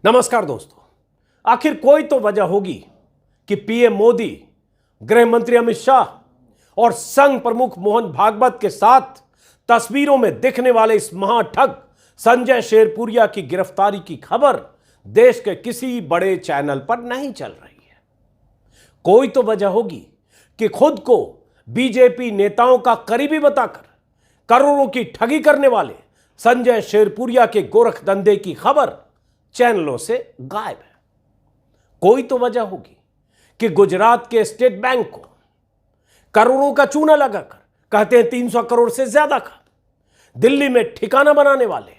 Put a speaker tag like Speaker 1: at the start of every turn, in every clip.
Speaker 1: नमस्कार दोस्तों। आखिर कोई तो वजह होगी कि पीएम मोदी, गृह मंत्री अमित शाह और संघ प्रमुख मोहन भागवत के साथ तस्वीरों में दिखने वाले इस महाठग संजय शेरपुरिया की गिरफ्तारी की खबर देश के किसी बड़े चैनल पर नहीं चल रही है। कोई तो वजह होगी कि खुद को बीजेपी नेताओं का करीबी बताकर करोड़ों की ठगी करने वाले संजय शेरपुरिया के गोरख धंधे की खबर चैनलों से गायब है। कोई तो वजह होगी कि गुजरात के स्टेट बैंक को करोड़ों का चूना लगाकर, कहते हैं 300 करोड़ से ज्यादा का, दिल्ली में ठिकाना बनाने वाले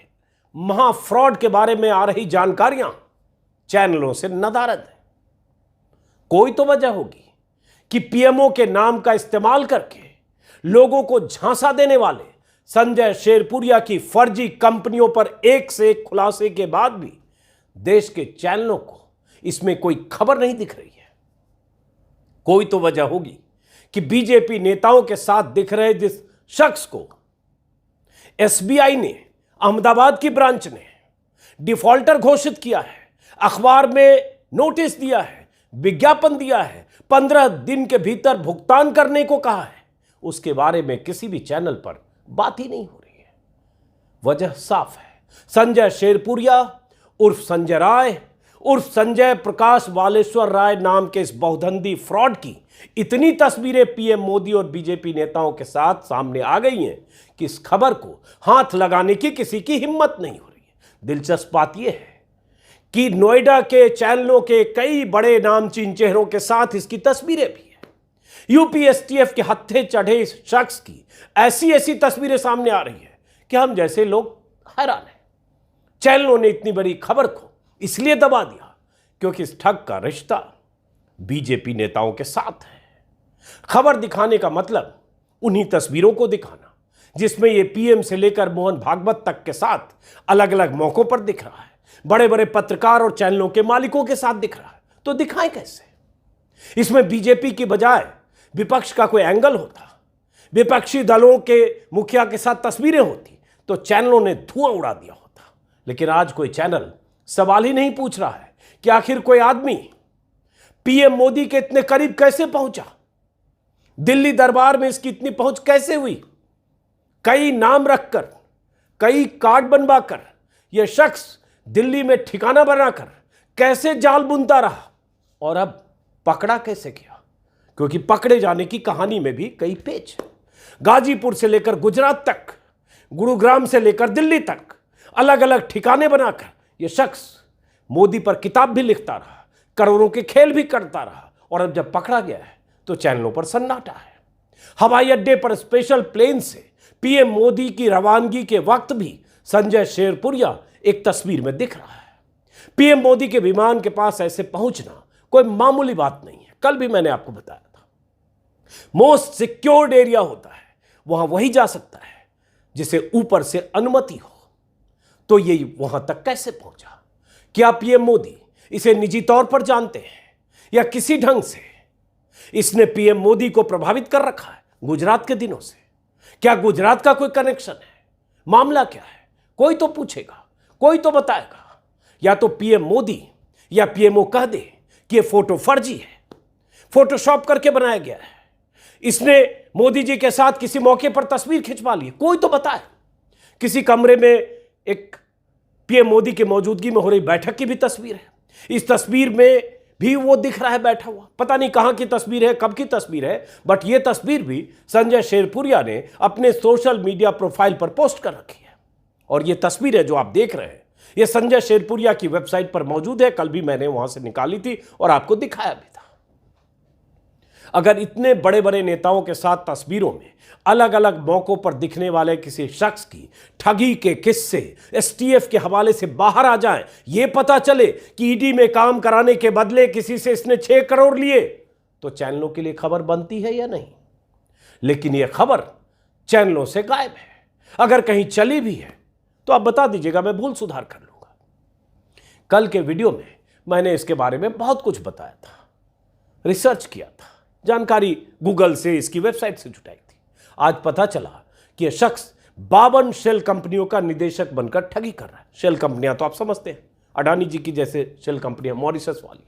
Speaker 1: महा फ्रॉड के बारे में आ रही जानकारियां चैनलों से नदारद है। कोई तो वजह होगी कि पीएमओ के नाम का इस्तेमाल करके लोगों को झांसा देने वाले संजय शेरपुरिया की फर्जी कंपनियों पर एक से एक खुलासे के बाद भी देश के चैनलों को इसमें कोई खबर नहीं दिख रही है। कोई तो वजह होगी कि बीजेपी नेताओं के साथ दिख रहे जिस शख्स को एसबीआई ने, अहमदाबाद की ब्रांच ने डिफॉल्टर घोषित किया है, अखबार में नोटिस दिया है, विज्ञापन दिया है, 15 दिन के भीतर भुगतान करने को कहा है, उसके बारे में किसी भी चैनल पर बात ही नहीं हो रही है। वजह साफ है। संजय शेरपुरिया उर्फ संजय राय उर्फ संजय प्रकाश वालेश्वर राय नाम के इस बहुधंधी फ्रॉड की इतनी तस्वीरें पीएम मोदी और बीजेपी नेताओं के साथ सामने आ गई हैं कि इस खबर को हाथ लगाने की किसी की हिम्मत नहीं हो रही है। दिलचस्प बात यह है कि नोएडा के चैनलों के कई बड़े नामचीन चेहरों के साथ इसकी तस्वीरें भी हैं। यूपी एसटीएफ के हत्थे चढ़े इस शख्स की ऐसी ऐसी तस्वीरें सामने आ रही है कि हम जैसे लोग हैरान हैं। चैनलों ने इतनी बड़ी खबर को इसलिए दबा दिया क्योंकि इस ठग का रिश्ता बीजेपी नेताओं के साथ है। खबर दिखाने का मतलब उन्हीं तस्वीरों को दिखाना जिसमें ये पीएम से लेकर मोहन भागवत तक के साथ अलग अलग मौकों पर दिख रहा है, बड़े बड़े पत्रकार और चैनलों के मालिकों के साथ दिख रहा है। तो दिखाएं कैसे? इसमें बीजेपी की बजाय विपक्ष का कोई एंगल होता, विपक्षी दलों के मुखिया के साथ तस्वीरें होती तो चैनलों ने धुआं उड़ा दिया होता। लेकिन आज कोई चैनल सवाल ही नहीं पूछ रहा है कि आखिर कोई आदमी पीएम मोदी के इतने करीब कैसे पहुंचा, दिल्ली दरबार में इसकी इतनी पहुंच कैसे हुई। कई नाम रखकर, कई कार्ड बनवाकर यह शख्स दिल्ली में ठिकाना बनाकर कैसे जाल बुनता रहा और अब पकड़ा कैसे गया, क्योंकि पकड़े जाने की कहानी में भी कई पेच है। गाजीपुर से लेकर गुजरात तक, गुरुग्राम से लेकर दिल्ली तक अलग अलग ठिकाने बनाकर यह शख्स मोदी पर किताब भी लिखता रहा, करोड़ों के खेल भी करता रहा और अब जब पकड़ा गया है तो चैनलों पर सन्नाटा है। हवाई अड्डे पर स्पेशल प्लेन से पीएम मोदी की रवानगी के वक्त भी संजय शेरपुरिया एक तस्वीर में दिख रहा है। पीएम मोदी के विमान के पास ऐसे पहुंचना कोई मामूली बात नहीं है। कल भी मैंने आपको बताया था, मोस्ट सिक्योर्ड एरिया होता है, वहां वही जा सकता है जिसे ऊपर से अनुमति हो। तो ये वहां तक कैसे पहुंचा? क्या पीएम मोदी इसे निजी तौर पर जानते हैं या किसी ढंग से इसने पीएम मोदी को प्रभावित कर रखा है गुजरात के दिनों से? क्या गुजरात का कोई कनेक्शन है? मामला क्या है? कोई तो पूछेगा, कोई तो बताएगा। या तो पीएम मोदी या पीएमओ कह दे कि यह फोटो फर्जी है, फोटोशॉप करके बनाया गया है, इसने मोदी जी के साथ किसी मौके पर तस्वीर खिंचवा ली। कोई तो बताए। किसी कमरे में एक पीएम मोदी की मौजूदगी में हो रही बैठक की भी तस्वीर है। इस तस्वीर में भी वो दिख रहा है बैठा हुआ। पता नहीं कहां की तस्वीर है, कब की तस्वीर है, बट ये तस्वीर भी संजय शेरपुरिया ने अपने सोशल मीडिया प्रोफाइल पर पोस्ट कर रखी है। और ये तस्वीरें जो आप देख रहे हैं ये संजय शेरपुरिया की वेबसाइट पर मौजूद है। कल भी मैंने वहां से निकाली थी और आपको दिखाया भी था। अगर इतने बड़े बड़े नेताओं के साथ तस्वीरों में अलग अलग मौकों पर दिखने वाले किसी शख्स की ठगी के किस्से एसटीएफ के हवाले से बाहर आ जाएं, यह पता चले कि ईडी में काम कराने के बदले किसी से इसने 6 करोड़ लिए, तो चैनलों के लिए खबर बनती है या नहीं? लेकिन यह खबर चैनलों से गायब है। अगर कहीं चली भी है तो आप बता दीजिएगा, मैं भूल सुधार कर लूंगा। कल के वीडियो में मैंने इसके बारे में बहुत कुछ बताया था, रिसर्च किया था, जानकारी गूगल से, इसकी वेबसाइट से जुटाई थी। आज पता चला कि यह शख्स 52 शेल कंपनियों का निदेशक बनकर ठगी कर रहा है। शेल कंपनियां तो आप समझते हैं, अडानी जी की जैसे शेल कंपनियां, मॉरिशस वाली।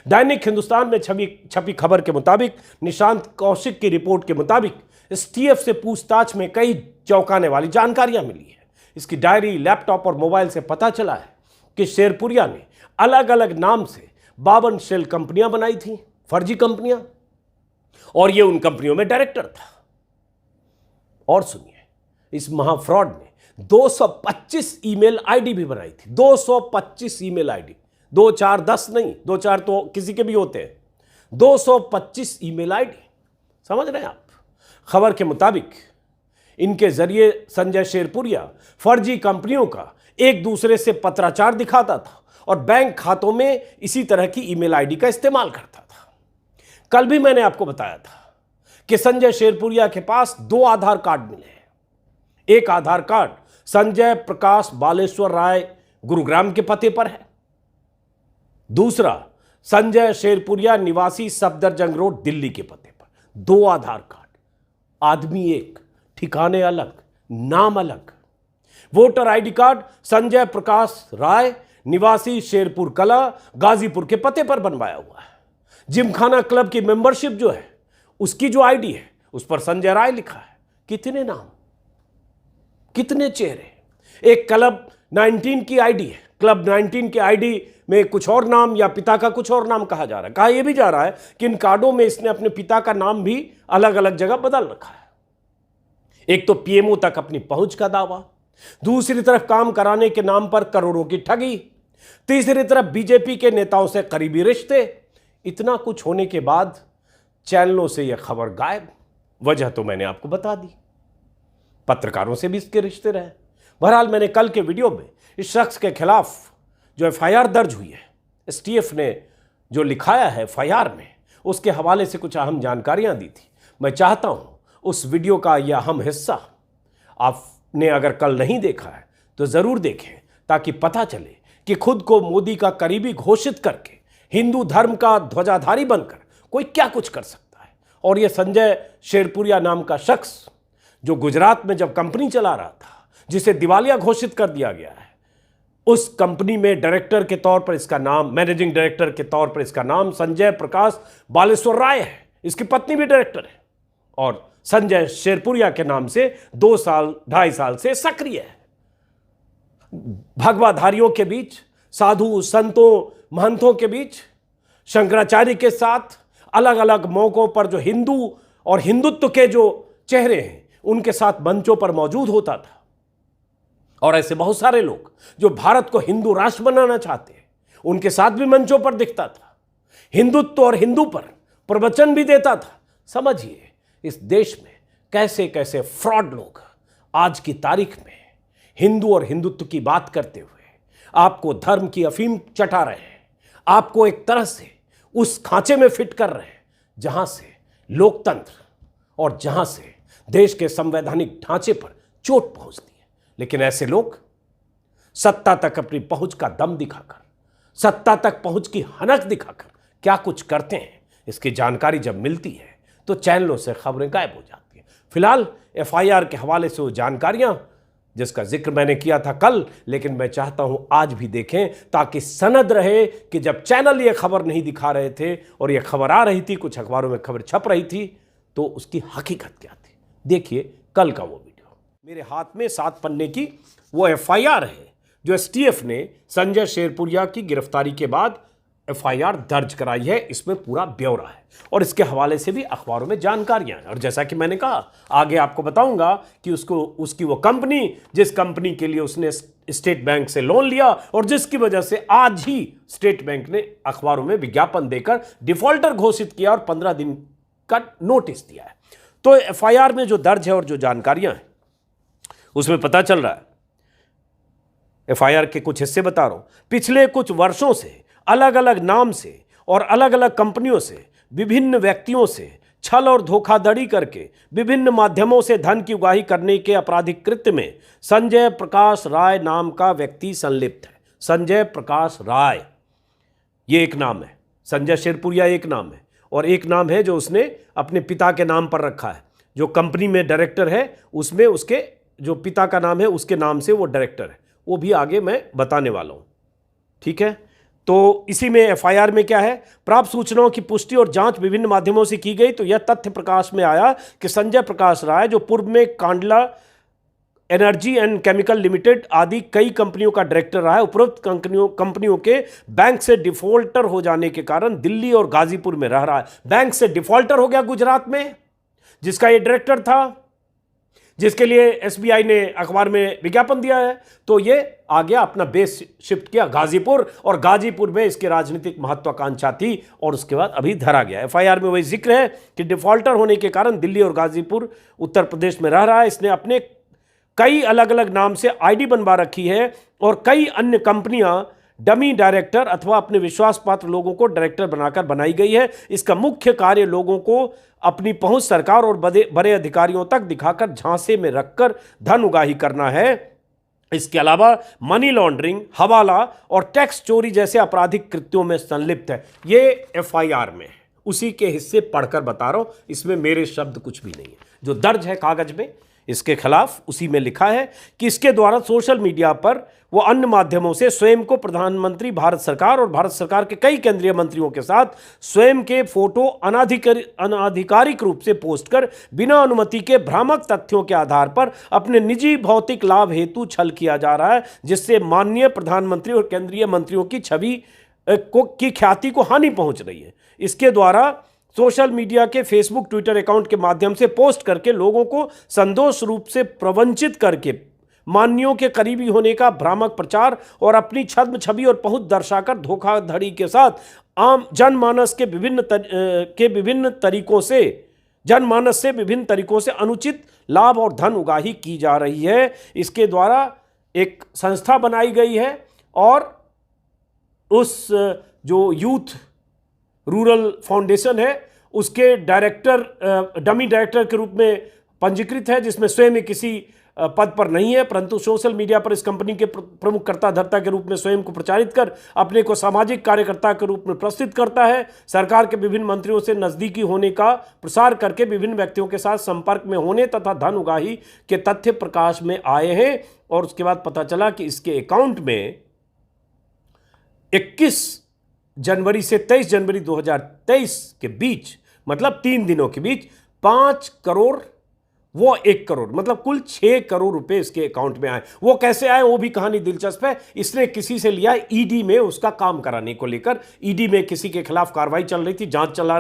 Speaker 1: दैनिक हिंदुस्तान में छपी खबर के मुताबिक, निशांत कौशिक की रिपोर्ट के मुताबिक, एसटीएफ से पूछताछ में कई चौंकाने वाली जानकारियां मिली है। इसकी डायरी, लैपटॉप और मोबाइल से पता चला है कि शेरपुरिया ने अलग अलग नाम से 52 शेल कंपनियां बनाई थी, फर्जी कंपनियां, और यह उन कंपनियों में डायरेक्टर था। और सुनिए, इस महाफ्रॉड ने 225 ईमेल आईडी भी बनाई थी। 225 ईमेल आईडी, 2 4 10 नहीं, 2 4 तो किसी के भी होते हैं, 225 ईमेल आईडी। समझ रहे हैं आप? खबर के मुताबिक इनके जरिए संजय शेरपुरिया फर्जी कंपनियों का एक दूसरे से पत्राचार दिखाता था और बैंक खातों में इसी तरह की ईमेल आईडी का इस्तेमाल करता था। कल भी मैंने आपको बताया था कि संजय शेरपुरिया के पास 2 आधार कार्ड मिले हैं। एक आधार कार्ड संजय प्रकाश बालेश्वर राय गुरुग्राम के पते पर है, दूसरा संजय शेरपुरिया निवासी सफदरजंग रोड दिल्ली के पते पर। 2 आधार कार्ड, आदमी एक, ठिकाने अलग, नाम अलग। Voter ID card Sanjay Prakash Rai निवासी शेरपुर कला गाजीपुर के पते पर बनवाया हुआ है। जिमखाना क्लब की मेंबरशिप जो है, उसकी जो आईडी है उस पर संजय राय लिखा है। कितने नाम, कितने चेहरे। एक क्लब 19 की आईडी है, क्लब 19 की आईडी में कुछ और नाम या पिता का कुछ और नाम कहा जा रहा है। कहा यह भी जा रहा है कि इन कार्डों में इसने अपने पिता का नाम भी अलग अलग जगह बदल रखा है। एक तो पीएमओ तक अपनी पहुंच का दावा, दूसरी तरफ काम कराने के नाम पर करोड़ों की ठगी, तीसरी तरफ बीजेपी के नेताओं से करीबी रिश्ते। इतना कुछ होने के बाद चैनलों से यह खबर गायब। वजह तो मैंने आपको बता दी, पत्रकारों से भी इसके रिश्ते रहे। बहरहाल मैंने कल के वीडियो में इस शख्स के खिलाफ जो एफआईआर दर्ज हुई है, एसटीएफ ने जो लिखाया है एफआईआर में, उसके हवाले से कुछ अहम जानकारियां दी थी। मैं चाहता हूं उस वीडियो का यह अहम हिस्सा आपने अगर कल नहीं देखा है तो जरूर देखें, ताकि पता चले कि खुद को मोदी का करीबी घोषित करके हिंदू धर्म का ध्वजाधारी बनकर कोई क्या कुछ कर सकता है। और यह संजय शेरपुरिया नाम का शख्स जो गुजरात में जब कंपनी चला रहा था, जिसे दिवालिया घोषित कर दिया गया है, उस कंपनी में डायरेक्टर के तौर पर इसका नाम, मैनेजिंग डायरेक्टर के तौर पर इसका नाम संजय प्रकाश बालेश्वर राय है। इसकी पत्नी भी डायरेक्टर है और संजय शेरपुरिया के नाम से 2 साल 2.5 साल से सक्रिय है। भगवाधारियों के बीच, साधु संतों महंतों के बीच, शंकराचार्य के साथ अलग अलग मौकों पर जो हिंदू और हिंदुत्व के जो चेहरे हैं उनके साथ मंचों पर मौजूद होता था। और ऐसे बहुत सारे लोग जो भारत को हिंदू राष्ट्र बनाना चाहते हैं उनके साथ भी मंचों पर दिखता था। हिंदुत्व और हिंदू पर प्रवचन भी देता था। समझिए इस देश में कैसे कैसे फ्रॉड लोग आज की तारीख में हिंदू और हिंदुत्व की बात करते हुए आपको धर्म की अफीम चटा रहे हैं, आपको एक तरह से उस खांचे में फिट कर रहे हैं जहां से लोकतंत्र और जहां से देश के संवैधानिक ढांचे पर चोट पहुंचती है। लेकिन ऐसे लोग सत्ता तक अपनी पहुंच का दम दिखाकर, सत्ता तक पहुंच की हनक दिखाकर क्या कुछ करते हैं, इसकी जानकारी जब मिलती है तो चैनलों से खबरें गायब हो जाती हैं। फिलहाल एफआईआर के हवाले से वो जानकारियां जिसका जिक्र मैंने किया था कल, लेकिन मैं चाहता हूं आज भी देखें ताकि सनद रहे कि जब चैनल ये खबर नहीं दिखा रहे थे और ये खबर आ रही थी, कुछ अखबारों में खबर छप रही थी, तो उसकी हकीकत क्या थी। देखिए कल का वो वीडियो। मेरे हाथ में 7 पन्ने की वो एफआईआर है जो एसटीएफ ने संजय शेरपुरिया की गिरफ्तारी के बाद एफआईआर दर्ज कराई है। इसमें पूरा ब्यौरा है और इसके हवाले से भी अखबारों में जानकारियां हैं। और जैसा कि मैंने कहा, आगे आपको बताऊंगा कि उसकी वो कंपनी, जिस कंपनी के लिए उसने स्टेट बैंक से लोन लिया और जिसकी वजह से आज ही स्टेट बैंक ने अखबारों में विज्ञापन देकर डिफॉल्टर घोषित किया और 15 दिन का नोटिस दिया है। तो एफआईआर में जो दर्ज है और जो जानकारियां हैं उसमें पता चल रहा है, एफआईआर के कुछ हिस्से बता रहा हूं। पिछले कुछ वर्षों से अलग अलग नाम से और अलग अलग कंपनियों से, विभिन्न व्यक्तियों से छल और धोखाधड़ी करके विभिन्न माध्यमों से धन की उगाही करने के आपराधिक कृत्य में संजय प्रकाश राय नाम का व्यक्ति संलिप्त है। संजय प्रकाश राय ये एक नाम है, संजय शेरपुरिया एक नाम है, और एक नाम है जो उसने अपने पिता के नाम पर रखा है। जो कंपनी में डायरेक्टर है उसमें उसके जो पिता का नाम है उसके नाम से वो डायरेक्टर है। वो भी आगे मैं बताने वाला हूँ। ठीक है, तो इसी में एफआईआर में क्या है, प्राप्त सूचनाओं की पुष्टि और जांच विभिन्न माध्यमों से की गई तो यह तथ्य प्रकाश में आया कि संजय प्रकाश राय, जो पूर्व में Kandla energy and chemical limited आदि कई कंपनियों का डायरेक्टर रहा है, उपरोक्त कंपनियों के बैंक से डिफॉल्टर हो जाने के कारण दिल्ली और गाजीपुर में रह रहा है। बैंक से डिफॉल्टर हो गया गुजरात में, जिसका ये डायरेक्टर था, जिसके लिए एसबीआई ने अखबार में विज्ञापन दिया है, तो ये आ गया, अपना बेस शिफ्ट किया गाजीपुर, और गाजीपुर में इसकी राजनीतिक महत्वाकांक्षा थी और उसके बाद अभी धरा गया। एफआईआर में वही जिक्र है कि डिफॉल्टर होने के कारण दिल्ली और गाजीपुर उत्तर प्रदेश में रह रहा है। इसने अपने कई अलग अलग नाम से आईडी बनवा रखी है और कई अन्य कंपनियां डमी डायरेक्टर अथवा अपने विश्वास पात्र लोगों को डायरेक्टर बनाकर बनाई गई है। इसका मुख्य कार्य लोगों को अपनी पहुंच सरकार और बड़े अधिकारियों तक दिखाकर झांसे में रखकर धन उगाही करना है। इसके अलावा मनी लॉन्ड्रिंग, हवाला और टैक्स चोरी जैसे आपराधिक कृत्यों में संलिप्त है। ये एफआईआर में उसी के हिस्से पढ़कर बता रहा हूं, इसमें मेरे शब्द कुछ भी नहीं है। जो दर्ज है कागज में इसके खिलाफ, उसी में लिखा है कि इसके द्वारा सोशल मीडिया पर वो अन्य माध्यमों से स्वयं को प्रधानमंत्री भारत सरकार और भारत सरकार के कई केंद्रीय मंत्रियों के साथ स्वयं के फोटो अनाधिकारिक रूप से पोस्ट कर बिना अनुमति के भ्रामक तथ्यों के आधार पर अपने निजी भौतिक लाभ हेतु छल किया जा रहा है, जिससे माननीय प्रधानमंत्री और केंद्रीय मंत्रियों की छवि की ख्याति को हानि पहुंच रही है। इसके द्वारा सोशल मीडिया के फेसबुक, ट्विटर अकाउंट के माध्यम से पोस्ट करके लोगों को संदोष रूप से प्रवंचित करके मान्यों के करीबी होने का भ्रामक प्रचार और अपनी छद्म छवि और पहुंच दर्शाकर धोखाधड़ी के साथ आम जनमानस से विभिन्न तरीकों से अनुचित लाभ और धन उगाही की जा रही है। इसके द्वारा एक संस्था बनाई गई है और उस जो यूथ रूरल फाउंडेशन है उसके डायरेक्टर, डमी डायरेक्टर के रूप में पंजीकृत है, जिसमें स्वयं किसी पद पर नहीं है, परंतु सोशल मीडिया पर इस कंपनी के प्रमुख कर्ता धर्ता के रूप में स्वयं को प्रचारित कर अपने को सामाजिक कार्यकर्ता के रूप में प्रस्तुत करता है। सरकार के विभिन्न मंत्रियों से नजदीकी होने का प्रसार करके विभिन्न व्यक्तियों के साथ संपर्क में होने तथा धन उगाही के तथ्य प्रकाश में आए हैं। और उसके बाद पता चला कि इसके अकाउंट में 21 जनवरी से 23 जनवरी 2023 के बीच, मतलब 3 दिनों के बीच 5 करोड़ वो 1 करोड़, मतलब कुल 6 करोड़ रुपए इसके अकाउंट में आए। वो कैसे आए वो भी कहानी दिलचस्प है। इसने किसी से लिया ईडी में उसका काम कराने को लेकर, ईडी में किसी के खिलाफ कार्रवाई चल रही थी, जांच चल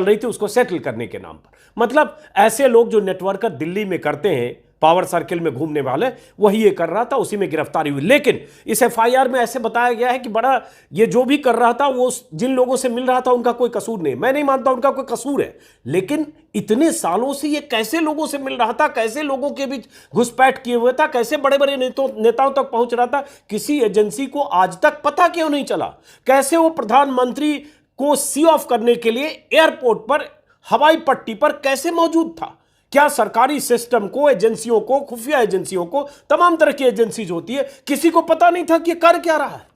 Speaker 1: रही थी उसको सेटल करने के नाम पर। मतलब ऐसे लोग जो नेटवर्कर दिल्ली में करते हैं, पावर सर्किल में घूमने वाले, वही ये कर रहा था, उसी में गिरफ्तारी हुई। लेकिन इस एफआईआर में ऐसे बताया गया है कि बड़ा ये जो भी कर रहा था वो जिन लोगों से मिल रहा था उनका कोई कसूर नहीं। मैं नहीं मानता उनका कोई कसूर है, लेकिन इतने सालों से ये कैसे लोगों से मिल रहा था, कैसे लोगों के बीच घुसपैठ किए हुए था, कैसे बड़े बड़े नेताओं तक पहुंच रहा था, किसी एजेंसी को आज तक पता क्यों नहीं चला? कैसे वो प्रधानमंत्री को सी ऑफ करने के लिए एयरपोर्ट पर, हवाई पट्टी पर कैसे मौजूद था? क्या सरकारी सिस्टम को, एजेंसियों को, खुफिया एजेंसियों को, तमाम तरह की एजेंसीज होती है, किसी को पता नहीं था कि ये कर क्या रहा है?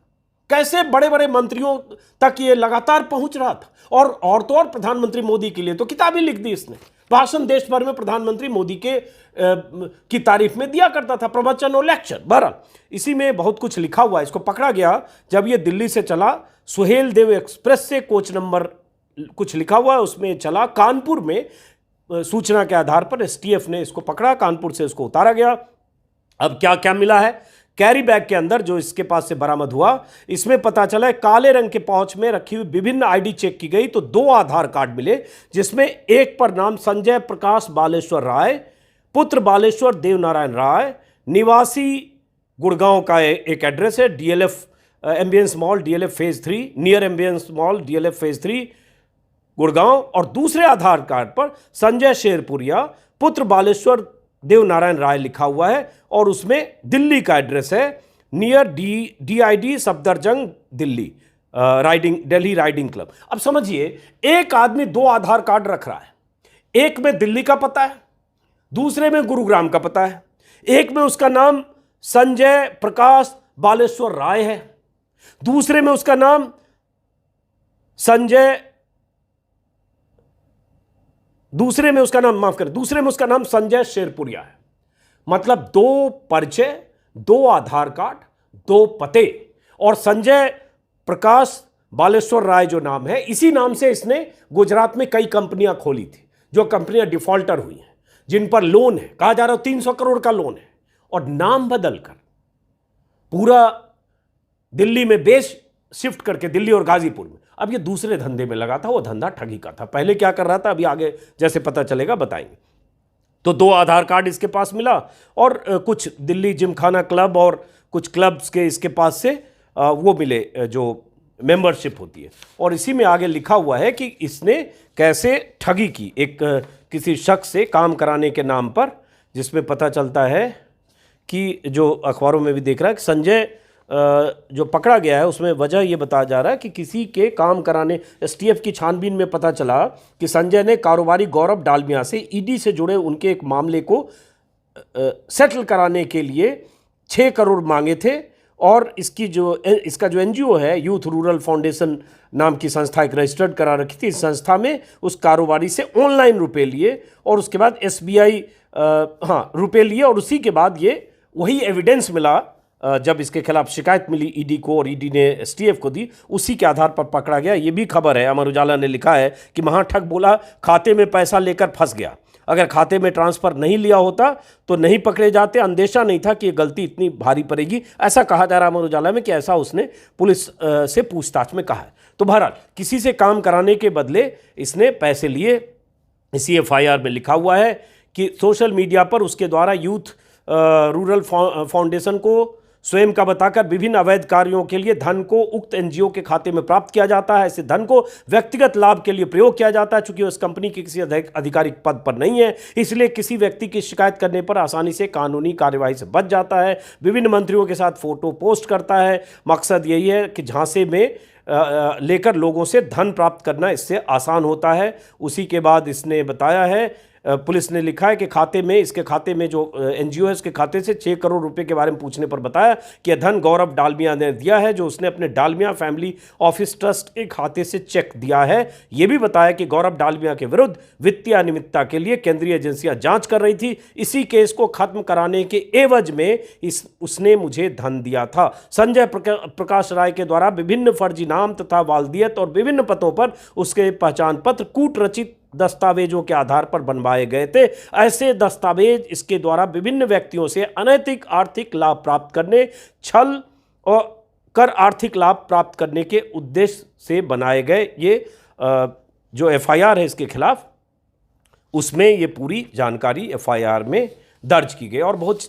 Speaker 1: कैसे बड़े बड़े मंत्रियों तक ये लगातार पहुंच रहा था? और तो और प्रधानमंत्री मोदी के लिए तो किताबें लिख दी इसने, भाषण देश भर में प्रधानमंत्री मोदी की तारीफ में दिया करता था, प्रवचन और लेक्चर। बहरहाल इसी में बहुत कुछ लिखा हुआ है। इसको पकड़ा गया जब ये दिल्ली से चला, सुहेल देव एक्सप्रेस से कोच नंबर कुछ लिखा हुआ है उसमें चला, कानपुर में सूचना के आधार पर एसटीएफ ने इसको पकड़ा, कानपुर से इसको उतारा गया। अब क्या क्या मिला है कैरी बैग के अंदर जो इसके पास से बरामद हुआ, इसमें पता चला है काले रंग के पाउच में रखी हुई विभिन्न आईडी चेक की गई तो 2 आधार कार्ड मिले, जिसमें एक पर नाम संजय प्रकाश बालेश्वर राय, पुत्र बालेश्वर देवनारायण राय, निवासी गुड़गांव का एक एड्रेस है, DLF ambience mall DLF phase 3, near ambience mall DLF phase 3 Gurgaon. और दूसरे आधार कार्ड पर संजय शेरपुरिया, पुत्र बालेश्वर देवनारायण राय लिखा हुआ है और उसमें दिल्ली का एड्रेस है, near DID Safdarjung Delhi, Delhi riding club. अब समझिए, एक आदमी 2 आधार कार्ड रख रहा है, एक में दिल्ली का पता है, दूसरे में गुरुग्राम का पता है, एक में उसका नाम संजय प्रकाश बालेश्वर राय है, दूसरे में उसका नाम दूसरे में उसका नाम संजय शेरपुरिया है। मतलब 2 परिचय, 2 आधार कार्ड, 2 पते, और संजय प्रकाश बालेश्वर राय जो नाम है, इसी नाम से इसने गुजरात में कई कंपनियां खोली थी, जो कंपनियां डिफॉल्टर हुई हैं, जिन पर लोन है, कहा जा रहा है 300 करोड़ का लोन है, और नाम बदलकर पूरा दिल्ली में बेस शिफ्ट करके, दिल्ली और गाजीपुर में, अब ये दूसरे धंधे में लगा था। वो धंधा ठगी का था। पहले क्या कर रहा था, अभी आगे जैसे पता चलेगा बताएंगे। तो 2 आधार कार्ड इसके पास मिला और कुछ दिल्ली जिमखाना क्लब और कुछ क्लब्स के इसके पास से वो मिले जो मेंबरशिप होती है। और इसी में आगे लिखा हुआ है कि इसने कैसे ठगी की एक किसी शख्स से काम कराने के नाम पर, जिसमें पता चलता है कि जो अखबारों में भी देख रहा है कि संजय जो पकड़ा गया है उसमें वजह ये बताया जा रहा है कि किसी के काम कराने, एसटीएफ की छानबीन में पता चला कि संजय ने कारोबारी गौरव डालमिया से ईडी से जुड़े उनके एक मामले को सेटल कराने के लिए 6 करोड़ मांगे थे। और इसका जो एनजीओ है, यूथ रूरल फाउंडेशन नाम की संस्था एक रजिस्टर्ड करा रखी थी। इस संस्था में उस कारोबारी से ऑनलाइन रुपए लिए और उसके बाद एसबीआई रुपए लिए, और उसी के बाद ये वही एविडेंस मिला जब इसके खिलाफ शिकायत मिली ईडी को और ईडी ने एसटीएफ को दी, उसी के आधार पर पकड़ा गया। ये भी खबर है, अमर उजाला ने लिखा है कि महाठग बोला खाते में पैसा लेकर फंस गया, अगर खाते में ट्रांसफर नहीं लिया होता तो नहीं पकड़े जाते, अंदेशा नहीं था कि ये गलती इतनी भारी पड़ेगी, ऐसा कहा जा रहा है अमर उजाला में कि ऐसा उसने पुलिस से पूछताछ में कहा है। तो बहरहाल किसी से काम कराने के बदले इसने पैसे लिए। इसी एफआईआर में लिखा हुआ है कि सोशल मीडिया पर उसके द्वारा यूथ रूरल फाउंडेशन को स्वयं का बताकर विभिन्न अवैध कार्यों के लिए धन को उक्त एनजीओ के खाते में प्राप्त किया जाता है। ऐसे धन को व्यक्तिगत लाभ के लिए प्रयोग किया जाता है। चूंकि उस कंपनी के किसी आधिकारिक पद पर नहीं है, इसलिए किसी व्यक्ति की शिकायत करने पर आसानी से कानूनी कार्यवाही से बच जाता है। विभिन्न मंत्रियों के साथ फोटो पोस्ट करता है। मकसद यही है कि झांसे में लेकर लोगों से धन प्राप्त करना इससे आसान होता है। उसी के बाद इसने बताया है, पुलिस ने लिखा है कि इसके खाते में जो एनजीओ है उसके खाते से 6 करोड़ रुपए के बारे में पूछने पर बताया कि यह धन गौरव डालमिया ने दिया है, जो उसने अपने डालमिया फैमिली ऑफिस ट्रस्ट के खाते से चेक दिया है। यह भी बताया कि गौरव डालमिया के विरुद्ध वित्तीय अनियमितता के लिए केंद्रीय एजेंसियां जांच कर रही थी। इसी केस को खत्म कराने के एवज में उसने मुझे धन दिया था। संजय प्रकाश राय के द्वारा विभिन्न फर्जी नाम तथा वालदियत और विभिन्न पदों पर उसके पहचान पत्र कूट रचित दस्तावेजों के आधार पर बनवाए गए थे। ऐसे दस्तावेज इसके द्वारा विभिन्न व्यक्तियों से अनैतिक आर्थिक लाभ प्राप्त करने, छल और कर आर्थिक लाभ प्राप्त करने के उद्देश्य से बनाए गए। ये जो एफआईआर है इसके खिलाफ, उसमें ये पूरी जानकारी एफआईआर में दर्ज की गई और बहुत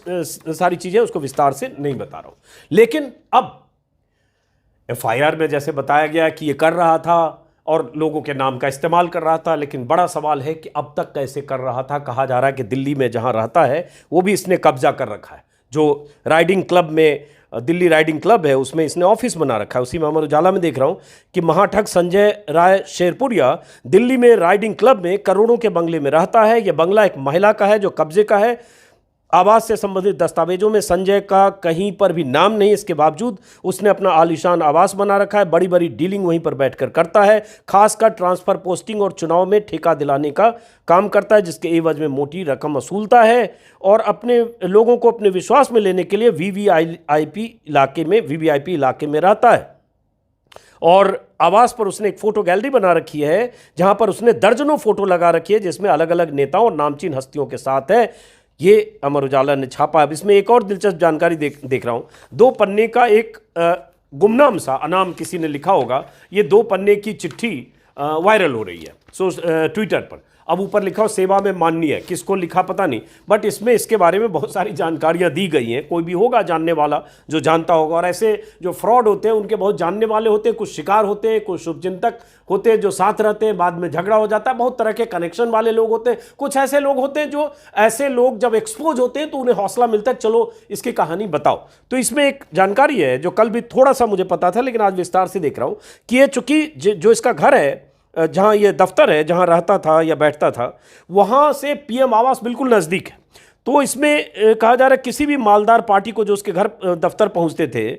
Speaker 1: सारी चीजें उसको विस्तार से नहीं बता रहा हूं। लेकिन अब एफआईआर में जैसे बताया गया कि ये कर रहा था और लोगों के नाम का इस्तेमाल कर रहा था, लेकिन बड़ा सवाल है कि अब तक कैसे कर रहा था। कहा जा रहा है कि दिल्ली में जहां रहता है वो भी इसने कब्जा कर रखा है। जो राइडिंग क्लब में, दिल्ली राइडिंग क्लब है, उसमें इसने ऑफिस बना रखा है। उसी में अमर उजाला में देख रहा हूं कि महाठग संजय राय शेरपुरिया दिल्ली में राइडिंग क्लब में करोड़ों के बंगले में रहता है। यह बंगला एक महिला का है जो कब्जे का है। आवास से संबंधित दस्तावेजों में संजय का कहीं पर भी नाम नहीं, इसके बावजूद उसने अपना आलीशान आवास बना रखा है। बड़ी बड़ी डीलिंग वहीं पर बैठकर करता है। खासकर ट्रांसफर, पोस्टिंग और चुनाव में ठेका दिलाने का काम करता है, जिसके एवज में मोटी रकम वसूलता है और अपने लोगों को अपने विश्वास में लेने के लिए वीवीआईपी इलाके में रहता है। और आवास पर उसने एक फोटो गैलरी बना रखी है जहां पर उसने दर्जनों फोटो लगा रखी है, जिसमें अलग अलग नेताओं और नामचीन हस्तियों के साथ है। ये अमर उजाला ने छापा। अब इसमें एक और दिलचस्प जानकारी देख रहा हूं। 2 पन्ने का एक गुमनाम सा अनाम किसी ने लिखा होगा। ये 2 पन्ने की चिट्ठी वायरल हो रही है ट्विटर पर। अब ऊपर लिखा हो सेवा में माननीय, किसको लिखा पता नहीं, बट इसमें इसके बारे में बहुत सारी जानकारियां दी गई हैं। कोई भी होगा जानने वाला जो जानता होगा। और ऐसे जो फ्रॉड होते हैं उनके बहुत जानने वाले होते हैं, कुछ शिकार होते हैं, कुछ शुभचिंतक होते हैं जो साथ रहते हैं, बाद में झगड़ा हो जाता है। बहुत तरह के कनेक्शन वाले लोग होते हैं। कुछ ऐसे लोग होते हैं जो ऐसे लोग जब एक्सपोज होते हैं तो उन्हें हौसला मिलता है, चलो इसकी कहानी बताओ। तो इसमें एक जानकारी है जो कल भी थोड़ा सा मुझे पता था, लेकिन आज विस्तार से देख रहा हूं कि ये चूंकि जो इसका घर है, जहां ये दफ्तर है, जहां रहता था या बैठता था, वहां से पीएम आवास बिल्कुल नज़दीक है। तो इसमें कहा जा रहा है किसी भी मालदार पार्टी को जो उसके घर दफ्तर पहुंचते थे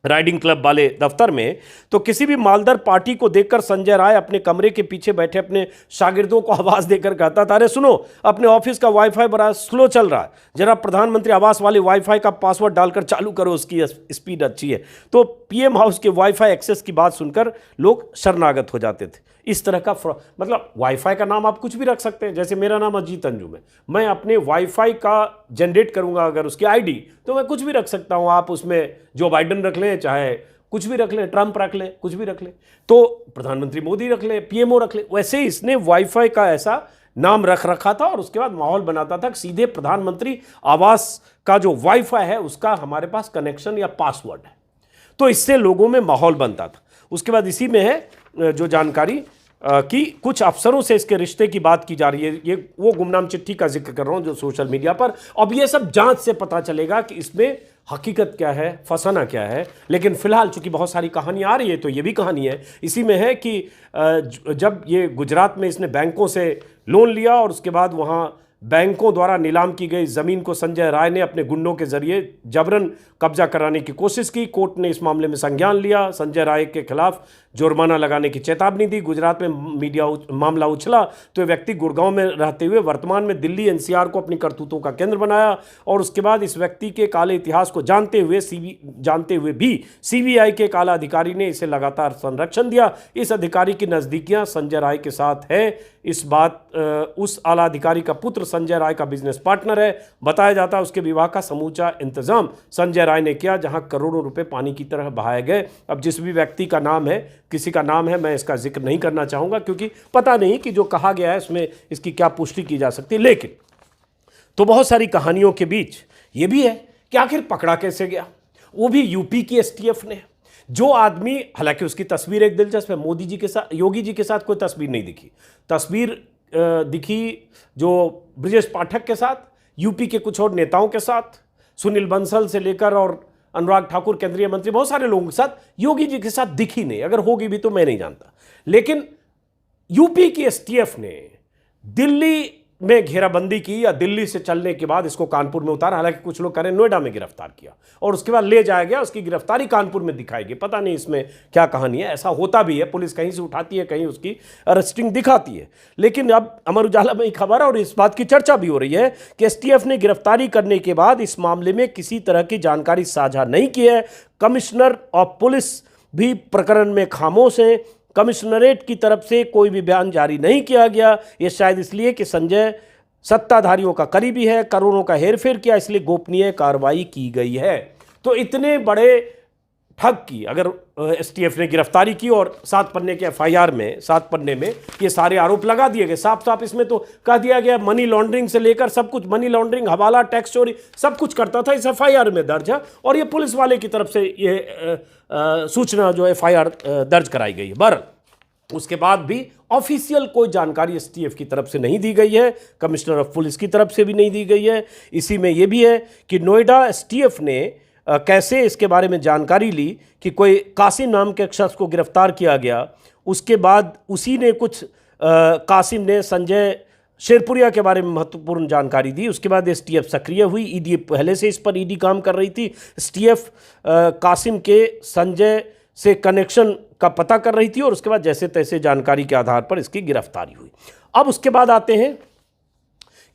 Speaker 1: राइडिंग क्लब वाले दफ्तर में, तो किसी भी मालदार पार्टी को देखकर संजय राय अपने कमरे के पीछे बैठे अपने शागिर्दों को आवाज देकर कहता था, अरे सुनो, अपने ऑफिस का वाईफाई बड़ा स्लो चल रहा है, जरा प्रधानमंत्री आवास वाले वाईफाई का पासवर्ड डालकर चालू करो, उसकी स्पीड अच्छी है। तो पीएम हाउस के वाईफाई एक्सेस की बात सुनकर लोग शरणागत हो जाते थे। इस तरह का मतलब वाईफाई का नाम आप कुछ भी रख सकते हैं, जैसे मेरा नाम अजीत अंजुम है, मैं अपने वाईफाई का जनरेट करूंगा अगर उसकी आईडी, तो मैं कुछ भी रख सकता हूं। आप उसमें जो बाइडन रख लें, चाहे कुछ भी रख लें, ट्रंप रख लें, कुछ भी रख लें, तो प्रधानमंत्री मोदी रख लें, पीएमओ रख लें। वैसे ही इसने वाईफाई का ऐसा नाम रख रखा था और उसके बाद माहौल बनाता था सीधे प्रधानमंत्री आवास का जो वाईफाई है उसका हमारे पास कनेक्शन या पासवर्ड है, तो इससे लोगों में माहौल बनता था। उसके बाद इसी में है जो जानकारी कि कुछ अफसरों से इसके रिश्ते की बात की जा रही है। ये वो गुमनाम चिट्ठी का जिक्र कर रहा हूं जो सोशल मीडिया पर, अब ये सब जांच से पता चलेगा कि इसमें हकीकत क्या है, फसाना क्या है। लेकिन फिलहाल चूंकि बहुत सारी कहानी आ रही है, तो ये भी कहानी है इसी में है कि जब ये गुजरात में इसने बैंकों से लोन लिया और उसके बाद वहां बैंकों द्वारा नीलाम की गई जमीन को संजय राय ने अपने गुंडों के जरिए जबरन कब्जा कराने की कोशिश की। कोर्ट ने इस मामले में संज्ञान लिया, संजय राय के खिलाफ जुर्माना लगाने की चेतावनी दी। गुजरात में मामला उछला तो व्यक्ति गुड़गांव में रहते हुए वर्तमान में दिल्ली एनसीआर को अपनी करतूतों का केंद्र बनाया और उसके बाद इस व्यक्ति के काले इतिहास को जानते हुए भी सीबीआई के काला अधिकारी ने इसे लगातार संरक्षण दिया। इस अधिकारी की नजदीकियां संजय राय के साथ है। इस बात उस आला अधिकारी का पुत्र संजय राय का बिजनेस पार्टनर है। बताया जाता है उसके विवाह का समूचा इंतजाम संजय राय ने किया, जहां करोड़ों रुपए पानी की तरह बहाए गए। अब जिस भी व्यक्ति का नाम है, किसी का नाम है, मैं इसका जिक्र नहीं करना चाहूंगा क्योंकि पता नहीं कि जो कहा गया है उसमें इसकी क्या पुष्टि की जा सकती है। लेकिन तो बहुत सारी कहानियों के बीच ये भी है कि आखिर पकड़ा कैसे गया, वो भी यूपी की एसटीएफ ने। जो आदमी, हालांकि उसकी तस्वीर एक दिलचस्प है, मोदी जी के साथ, योगी जी के साथ कोई तस्वीर नहीं दिखी। तस्वीर दिखी जो ब्रजेश पाठक के साथ, यूपी के कुछ और नेताओं के साथ, सुनील बंसल से लेकर और अनुराग ठाकुर केंद्रीय मंत्री, बहुत सारे लोगों के साथ, योगी जी के साथ दिखी नहीं। अगर होगी भी तो मैं नहीं जानता। लेकिन यूपी की एसटीएफ ने दिल्ली में घेराबंदी की या दिल्ली से चलने के बाद इसको कानपुर में उतारा। हालांकि कुछ लोग कह रहे हैं नोएडा में गिरफ्तार किया और उसके बाद ले जाया गया, उसकी गिरफ्तारी कानपुर में दिखाई गई। पता नहीं इसमें क्या कहानी है, ऐसा होता भी है, पुलिस कहीं से उठाती है, कहीं उसकी अरेस्टिंग दिखाती है। लेकिन अब अमर उजाला में एक खबर है और इस बात की चर्चा भी हो रही है कि एसटीएफ ने गिरफ्तारी करने के बाद इस मामले में किसी तरह की जानकारी साझा नहीं की है। कमिश्नर ऑफ पुलिस भी प्रकरण में खामोश हैं। कमिश्नरेट की तरफ से कोई भी बयान जारी नहीं किया गया। ये शायद इसलिए कि संजय सत्ताधारियों का करीबी है, करोड़ों का हेरफेर किया, इसलिए गोपनीय कार्रवाई की गई है। तो इतने बड़े ठग की अगर एसटीएफ ने गिरफ्तारी की और 7 पन्ने के एफआईआर में, 7 पन्ने में ये सारे आरोप लगा दिए गए। साफ साफ इसमें तो कह दिया गया मनी लॉन्ड्रिंग से लेकर सब कुछ, मनी लॉन्ड्रिंग, हवाला, टैक्स चोरी, सब कुछ करता था, इस एफआईआर में दर्ज है। और ये पुलिस वाले की तरफ से ये सूचना जो एफआईआर दर्ज कराई गई है। बहरहाल उसके बाद भी ऑफिशियल कोई जानकारी एसटीएफ की तरफ से नहीं दी गई है, कमिश्नर ऑफ पुलिस की तरफ से भी नहीं दी गई है। इसी में यह भी है कि नोएडा एसटीएफ ने कैसे इसके बारे में जानकारी ली कि कोई कासिम नाम के शख्स को गिरफ्तार किया गया। उसके बाद उसी ने कुछ कासिम ने संजय शेरपुरिया के बारे में महत्वपूर्ण जानकारी दी। उसके बाद एसटीएफ सक्रिय हुई। ईडी पहले से इस पर ईडी काम कर रही थी। एसटीएफ कासिम के संजय से कनेक्शन का पता कर रही थी और उसके बाद जैसे तैसे जानकारी के आधार पर इसकी गिरफ्तारी हुई। अब उसके बाद आते हैं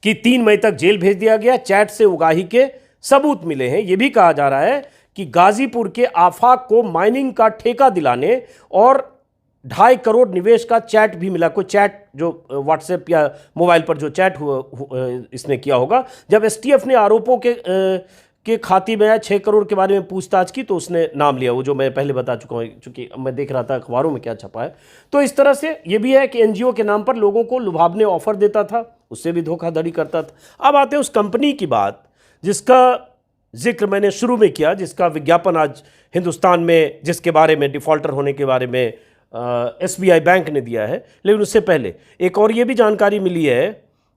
Speaker 1: कि 3 मई तक जेल भेज दिया गया। चैट से उगाही के सबूत मिले हैं। यह भी कहा जा रहा है कि गाजीपुर के आफाक को माइनिंग का ठेका दिलाने और 2.5 करोड़ निवेश का चैट भी मिला। कोई चैट जो व्हाट्सएप या मोबाइल पर जो चैट इसने किया होगा। जब एसटीएफ ने आरोपों के खाते में 6 करोड़ के बारे में पूछताछ की तो उसने नाम लिया, वो जो मैं पहले बता चुका हूँ, चूंकि मैं देख रहा था अखबारों में क्या छपा है। तो इस तरह से ये भी है कि एनजीओ के नाम पर लोगों को लुभावने ऑफर देता था, उससे भी धोखाधड़ी करता था। अब आते हैं उस कंपनी की बात जिसका जिक्र मैंने शुरू में किया, जिसका विज्ञापन आज हिंदुस्तान में, जिसके बारे में डिफॉल्टर होने के बारे में एसबीआई बैंक ने दिया है। लेकिन उससे पहले एक और ये भी जानकारी मिली है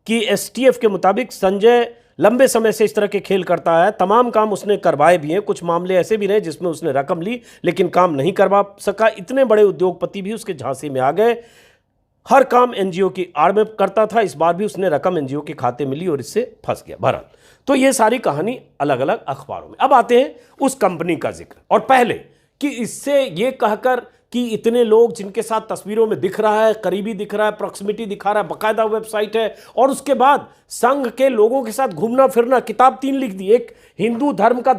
Speaker 1: कि एसटीएफ के मुताबिक संजय लंबे समय से इस तरह के खेल करता है। तमाम काम उसने करवाए भी हैं। कुछ मामले ऐसे भी रहे जिसमें उसने रकम ली लेकिन काम नहीं करवा सका। इतने बड़े उद्योगपति भी उसके झांसे में आ गए। हर काम एनजीओ की आड़ में करता था। इस बार भी उसने रकम एनजीओ के खाते मिली और इससे फंस गया। बहरहाल तो ये सारी कहानी अलग अलग अखबारों में। अब आते हैं उस कंपनी का जिक्र। और पहले कि इससे ये कहकर कि इतने लोग जिनके साथ तस्वीरों में दिख रहा है, करीबी दिख रहा है, प्रॉक्सिमिटी दिखा रहा है, बाकायदा वेबसाइट है, और उसके बाद संघ के लोगों के साथ घूमना फिरना, किताब 3 लिख दी। एक हिंदू धर्म का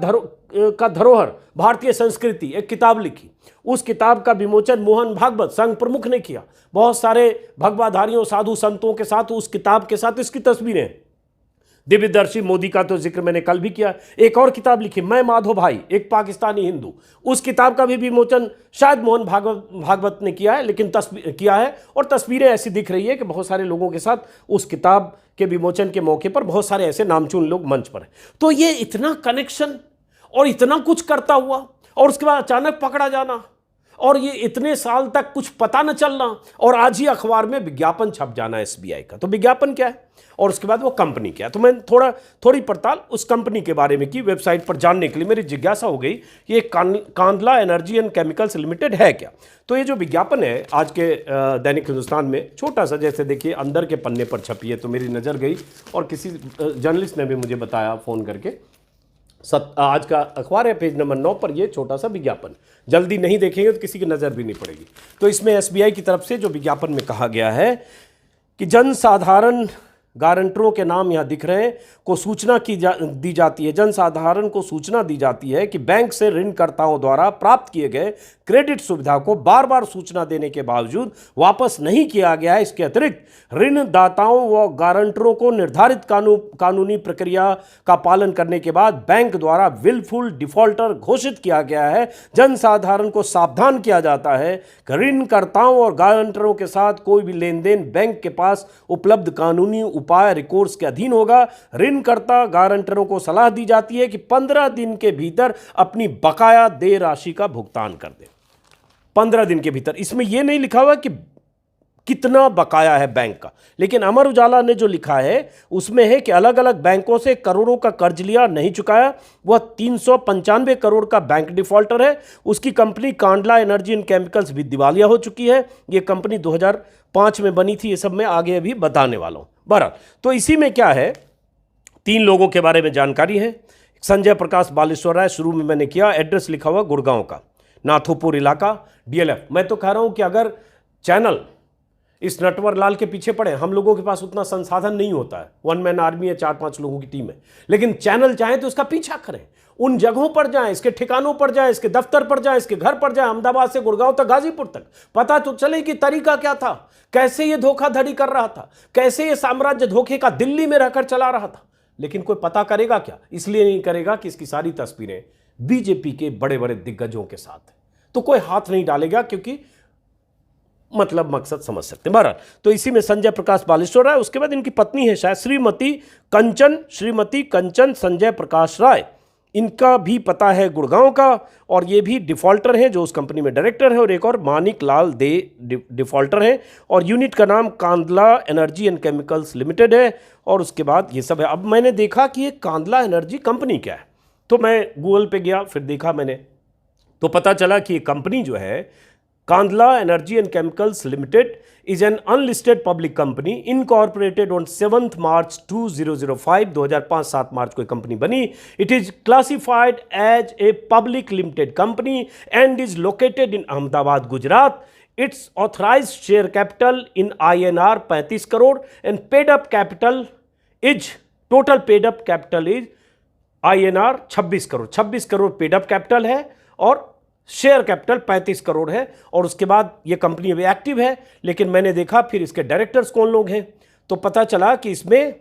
Speaker 1: धरोहर भारतीय संस्कृति, एक किताब लिखी। उस किताब का विमोचन मोहन भागवत संघ प्रमुख ने किया। बहुत सारे भगवाधारियों, साधु संतों के साथ उस किताब के साथ इसकी तस्वीरें। दिव्यदर्शी मोदी का तो जिक्र मैंने कल भी किया। एक और किताब लिखी, मैं माधो भाई, एक पाकिस्तानी हिंदू। उस किताब का भी विमोचन शायद मोहन भागवत ने किया है, लेकिन किया है, और तस्वीरें ऐसी दिख रही है कि बहुत सारे लोगों के साथ उस किताब के विमोचन के मौके पर बहुत सारे ऐसे नामचून लोग मंच पर हैं। तो ये इतना कनेक्शन और इतना कुछ करता हुआ, और उसके बाद अचानक पकड़ा जाना, और ये इतने साल तक कुछ पता न चलना, और आज ही अखबार में विज्ञापन छप जाना एसबीआई का। तो विज्ञापन क्या है और उसके बाद वो कंपनी क्या है। तो मैं थोड़ी पड़ताल उस कंपनी के बारे में की। वेबसाइट पर जानने के लिए मेरी जिज्ञासा हो गई, ये Kandla energy and chemicals limited है क्या। तो ये जो विज्ञापन है आज के दैनिक हिंदुस्तान में, छोटा सा, जैसे देखिए अंदर के पन्ने पर छपी है, तो मेरी नज़र गई, और किसी जर्नलिस्ट ने भी मुझे बताया फ़ोन करके, आज का अखबार है पेज नंबर 9 पर ये छोटा सा विज्ञापन। जल्दी नहीं देखेंगे तो किसी की नज़र भी नहीं पड़ेगी। तो इसमें एसबीआई की तरफ से जो विज्ञापन में कहा गया है कि जनसाधारण गारंटरों के नाम यहाँ दिख रहे हैं, को सूचना दी जाती है। जनसाधारण को सूचना दी जाती है कि बैंक से ऋणकर्ताओं द्वारा प्राप्त किए गए क्रेडिट सुविधा को बार बार सूचना देने के बावजूद वापस नहीं किया गया है। इसके अतिरिक्त ऋणदाताओं व गारंटरों को निर्धारित कानूनी प्रक्रिया का पालन करने के बाद बैंक द्वारा विलफुल डिफॉल्टर घोषित किया गया है। जनसाधारण को सावधान किया जाता है कि ऋणकर्ताओं और गारंटरों के साथ कोई भी लेन देन बैंक के पास उपलब्ध कानूनी उपाय रिकोर्स के अधीन होगा। ऋणकर्ता गारंटरों को सलाह दी जाती है कि 15 दिन के भीतर अपनी बकाया देय राशि का भुगतान कर दें। 15 दिन के भीतर। इसमें यह नहीं लिखा हुआ कि कितना बकाया है बैंक का, लेकिन अमर उजाला ने जो लिखा है उसमें है कि अलग अलग बैंकों से करोड़ों का कर्ज लिया, नहीं चुकाया। वह 395 करोड़ का बैंक डिफॉल्टर है। उसकी company Kandla energy and chemicals भी दिवालिया हो चुकी है। यह कंपनी 2005 में बनी थी। ये सब मैं आगे अभी बताने वाला हूं। बहरहाल, तो इसी में क्या है, 3 लोगों के बारे में जानकारी है। संजय प्रकाश बालेश्वर राय, शुरू में मैंने किया, एड्रेस लिखा हुआ गुड़गांव का, नाथोपुर इलाका, डीएलएफ। मैं तो कह रहा हूं कि अगर चैनल इस नटवर लाल के पीछे पड़े, हम लोगों के पास उतना संसाधन नहीं होता है, 1 मैन आर्मी है, 4-5 लोगों की टीम है, लेकिन चैनल चाहे तो उसका पीछा करें, उन जगहों पर जाएं, इसके ठिकानों पर जाएं, इसके दफ्तर पर जाएं, इसके घर पर जाएं, अहमदाबाद से गुड़गांव तक, गाजीपुर तक, पता तो चले कि तरीका क्या था, कैसे ये धोखाधड़ी कर रहा था, कैसे ये साम्राज्य धोखे का दिल्ली में रहकर चला रहा था। लेकिन कोई पता करेगा क्या? इसलिए नहीं करेगा कि इसकी सारी तस्वीरें बीजेपी के बड़े बड़े दिग्गजों के साथ है, तो कोई हाथ नहीं डालेगा, क्योंकि मतलब मकसद समझ सकते हैं। बहरहाल, तो इसी में संजय प्रकाश बालेश्वर राय, उसके बाद इनकी पत्नी है शायद श्रीमती कंचन संजय प्रकाश राय, इनका भी पता है गुड़गांव का, और ये भी डिफॉल्टर हैं जो उस कंपनी में डायरेक्टर है। और एक और मानिक लाल दे डिफॉल्टर हैं, और यूनिट का नाम Kandla energy and chemicals limited है। और उसके बाद ये सब है। अब मैंने देखा कि ये कांडला एनर्जी कंपनी क्या है, तो मैं गूगल पे गया, फिर देखा मैंने, तो पता चला कि ये कंपनी जो है Kandla energy and chemicals limited is an unlisted public company incorporated on 7th March 2005, 2005-7 मार्च को कंपनी बनी। It is classified as a public limited company and is located in Ahmedabad, Gujarat. Its authorized share capital in INR 35 crore and paid up capital is INR 26 crore. 26 crore paid up capital है और share capital 35 crore है। और उसके बाद ये company अभी active है, लेकिन मैंने देखा फिर इसके डायरेक्टर्स कौन लोग हैं, तो पता चला कि इसमें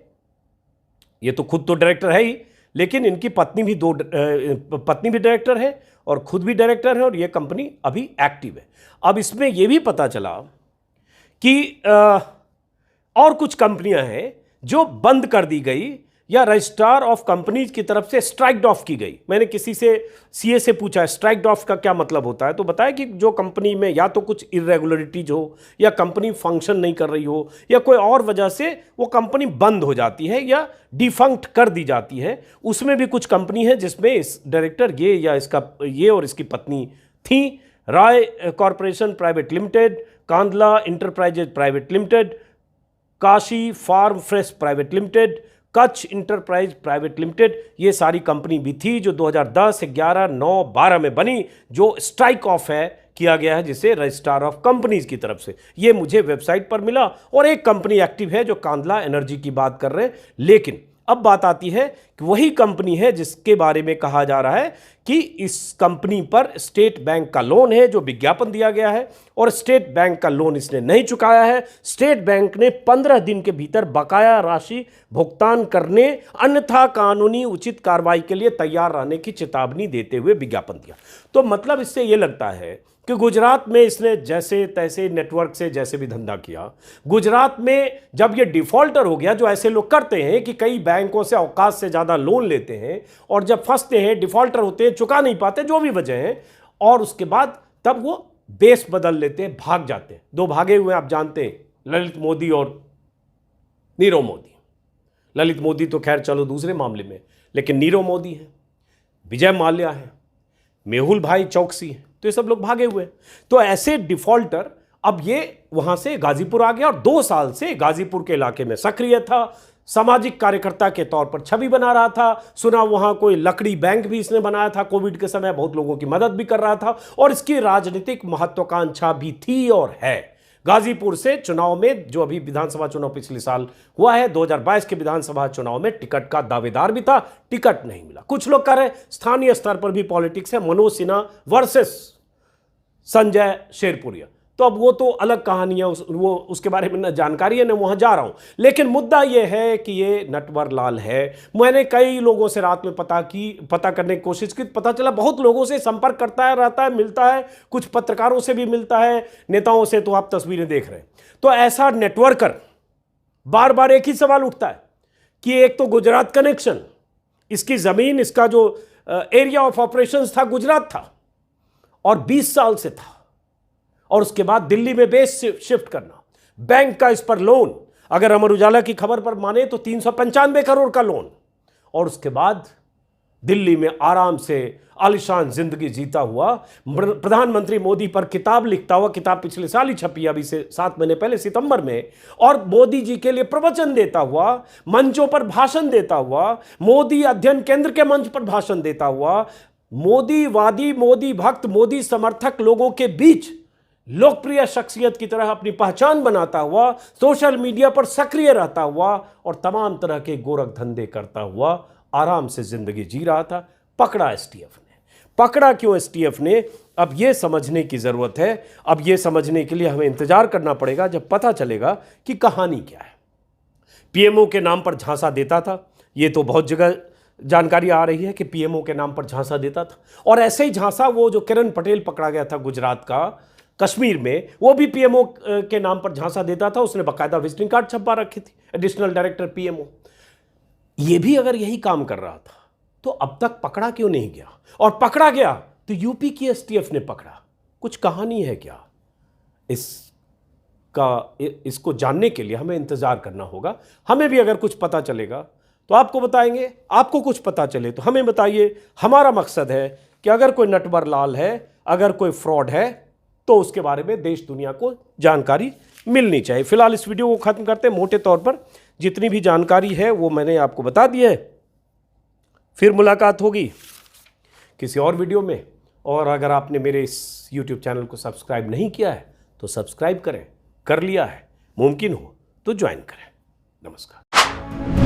Speaker 1: ये तो खुद तो डायरेक्टर है ही, लेकिन इनकी पत्नी भी डायरेक्टर है और खुद भी डायरेक्टर है, और ये कंपनी अभी एक्टिव है। अब इसमें यह भी पता चला कि और कुछ कंपनियां हैं जो बंद कर दी गई या रजिस्ट्रार ऑफ कंपनीज की तरफ से स्ट्राइक्ड ऑफ की गई। मैंने किसी से सीए से पूछा है स्ट्राइक्ड ऑफ का क्या मतलब होता है, तो बताया कि जो कंपनी में या तो कुछ इरेगुलरिटीज हो, या कंपनी फंक्शन नहीं कर रही हो, या कोई और वजह से वो कंपनी बंद हो जाती है या डिफंक्ट कर दी जाती है। उसमें भी कुछ कंपनी है जिसमें इस डायरेक्टर ये और इसकी पत्नी थी। Rai corporation private limited, Kandla enterprises private limited, Kashi farm fresh private limited, Kutch enterprise private limited, ये सारी कंपनी भी थी जो 2010, 11, 9, 12 में बनी, जो स्ट्राइक ऑफ है किया गया है जिसे रजिस्ट्रार ऑफ कंपनीज की तरफ से। ये मुझे वेबसाइट पर मिला। और एक कंपनी एक्टिव है जो कांदला एनर्जी की बात कर रहे हैं। लेकिन अब बात आती है कि वही कंपनी है जिसके बारे में कहा जा रहा है कि इस कंपनी पर स्टेट बैंक का लोन है, जो विज्ञापन दिया गया है, और स्टेट बैंक का लोन इसने नहीं चुकाया है। स्टेट बैंक ने 15 दिन के भीतर बकाया राशि भुगतान करने, अन्यथा कानूनी उचित कार्रवाई के लिए तैयार रहने की चेतावनी देते हुए विज्ञापन दिया। तो मतलब इससे यह लगता है कि गुजरात में इसने जैसे तैसे नेटवर्क से जैसे भी धंधा किया, गुजरात में जब ये डिफॉल्टर हो गया, जो ऐसे लोग करते हैं कि कई बैंकों से औकात से ज़्यादा लोन लेते हैं और जब फंसते हैं, डिफॉल्टर होते हैं, चुका नहीं पाते, जो भी वजह है, और उसके बाद तब वो बेस बदल लेते हैं, भाग जाते हैं। दो भागे हुए आप जानते हैं, ललित मोदी और नीरव मोदी। ललित मोदी तो खैर चलो दूसरे मामले में, लेकिन नीरव मोदी है, विजय माल्या है, मेहुल भाई चौकसी है, तो ये सब लोग भागे हुए। तो ऐसे डिफॉल्टर अब ये वहां से गाजीपुर आ गया और 2 साल से गाजीपुर के इलाके में सक्रिय था, सामाजिक कार्यकर्ता के तौर पर छवि बना रहा था। सुना वहां कोई लकड़ी बैंक भी इसने बनाया था, कोविड के समय बहुत लोगों की मदद भी कर रहा था, और इसकी राजनीतिक महत्वाकांक्षा भी थी और है। गाजीपुर से चुनाव में, जो अभी विधानसभा चुनाव पिछले साल हुआ है, 2022 के विधानसभा चुनाव में टिकट का दावेदार भी था, टिकट नहीं मिला। कुछ लोग कह रहे हैं स्थानीय स्तर पर भी पॉलिटिक्स है, मनोज सिन्हा वर्सेस संजय शेरपुरिया। तो अब वो तो अलग कहानी है, वो उसके बारे में न जानकारी है न वहाँ जा रहा हूँ। लेकिन मुद्दा ये है कि ये नटवर लाल है। मैंने कई लोगों से रात में पता करने की कोशिश की, पता चला बहुत लोगों से संपर्क करता है, रहता है, मिलता है, कुछ पत्रकारों से भी मिलता है, नेताओं से, तो आप तस्वीरें देख रहे हैं। तो ऐसा नेटवर्कर बार बार एक ही सवाल उठता है कि एक तो गुजरात कनेक्शन, इसकी ज़मीन, इसका जो एरिया ऑफ ऑपरेशन था गुजरात था और 20 साल से था, और उसके बाद दिल्ली में बेस शिफ्ट करना, बैंक का इस पर लोन, अगर अमर उजाला की खबर पर माने तो 395 करोड़ का लोन, और उसके बाद दिल्ली में आराम से आलिशान जिंदगी जीता हुआ, प्रधानमंत्री मोदी पर किताब लिखता हुआ, किताब पिछले साल ही छपी, अभी से 7 महीने पहले सितंबर में, और मोदी जी के लिए प्रवचन देता हुआ, मंचों पर भाषण देता हुआ, मोदी अध्ययन केंद्र के मंच पर भाषण देता हुआ, मोदीवादी, मोदी भक्त, मोदी समर्थक लोगों के बीच लोकप्रिय शख्सियत की तरह अपनी पहचान बनाता हुआ, सोशल मीडिया पर सक्रिय रहता हुआ और तमाम तरह के गोरख धंधे करता हुआ आराम से जिंदगी जी रहा था। पकड़ा एसटीएफ ने। पकड़ा क्यों एसटीएफ ने, अब यह समझने की जरूरत है। अब यह समझने के लिए हमें इंतजार करना पड़ेगा जब पता चलेगा कि कहानी क्या है। पीएमओ के नाम पर झांसा देता था, यह तो बहुत जगह जानकारी आ रही है कि पीएमओ के नाम पर झांसा देता था, और ऐसे ही झांसा वो जो किरण पटेल पकड़ा गया था गुजरात का कश्मीर में, वो भी पीएमओ के नाम पर झांसा देता था। उसने बाकायदा विजिटिंग कार्ड छपवा रखी थी, एडिशनल डायरेक्टर पीएमओ। ये भी अगर यही काम कर रहा था तो अब तक पकड़ा क्यों नहीं गया, और पकड़ा गया तो यूपी की एसटीएफ ने पकड़ा। कुछ कहानी है क्या इसको जानने के लिए हमें इंतजार करना होगा। हमें भी अगर कुछ पता चलेगा तो आपको बताएंगे, आपको कुछ पता चले तो हमें बताइए। हमारा मकसद है कि अगर कोई नटवर लाल है, अगर कोई फ्रॉड है, तो उसके बारे में देश दुनिया को जानकारी मिलनी चाहिए। फिलहाल इस वीडियो को खत्म करते हैं। मोटे तौर पर जितनी भी जानकारी है वो मैंने आपको बता दी है। फिर मुलाकात होगी किसी और वीडियो में, और अगर आपने मेरे इस YouTube चैनल को सब्सक्राइब नहीं किया है तो सब्सक्राइब करें, कर लिया है, मुमकिन हो तो ज्वाइन करें। नमस्कार।